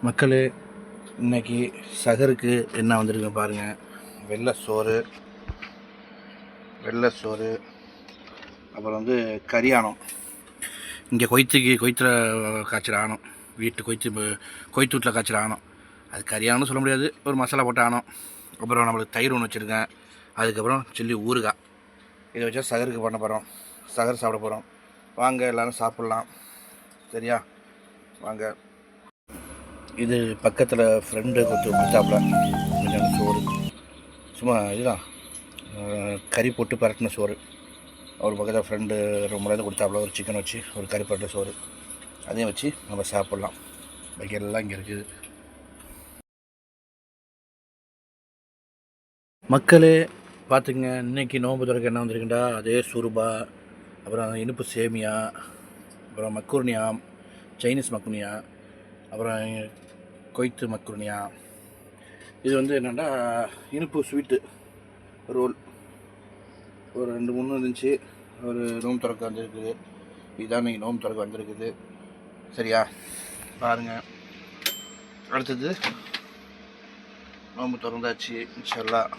மக்களே, இன்னைக்கு சகருக்கு என்ன வந்திருக்கு பாருங்கள். வெள்ளை சோறு, அப்புறம் வந்து கரியானம். இங்கே கொய்த்தில் காய்ச்சல் ஆனம், கொய்த்து வீட்டில் காய்ச்சல் ஆனம். அது கரியானம்னு சொல்ல முடியாது, ஒரு மசாலா போட்ட ஆனம். அப்புறம் நம்மளுக்கு தயிர் ஒன்று வச்சுருக்கேன். அதுக்கப்புறம் சில்லி ஊறுகாய். இதை வச்சா சகருக்கு பண்ண போகிறோம். சகர் சாப்பிட போகிறோம். வாங்க எல்லோரும் சாப்பிட்லாம். சரியா? வாங்க. இது பக்கத்தில் ஃப்ரெண்டு கொடுத்தாப்புல கொஞ்சம் சோறு, சும்மா இதுதான் கறி போட்டு பரட்டின சோறு. அவர் பக்கத்தில் ஃப்ரெண்டு ரொம்ப நேரம் கொடுத்தாப்புல ஒரு சிக்கன் வச்சு ஒரு கறி பரட்டின சோறு. அதையும் வச்சு நம்ம சாப்பிட்லாம். பாக்கி எல்லாம் இங்கே இருக்குது. மக்களே பார்த்துங்க, இன்றைக்கி நோன்பு திறக்க என்ன வந்திருக்குண்டா, அதே சுருபா, அப்புறம் இனிப்பு சேமியா, அப்புறம் மக்குர்னியா, சைனீஸ் மக்குர்னியா, அப்புறம் கொய்த்து மக்குர்னியா. இது வந்து என்னென்னா இனிப்பு ஸ்வீட்டு ரோல். ஒரு 2-3 இருந்துச்சு. ஒரு நோம்பு திறக்க வந்திருக்குது. இதுதான் நீங்கள் நோம்பு திறக்க வந்திருக்குது. சரியா? பாருங்கள். அடுத்தது நோம்பு திறந்தாச்சு இன்ஷா அல்லாஹ்.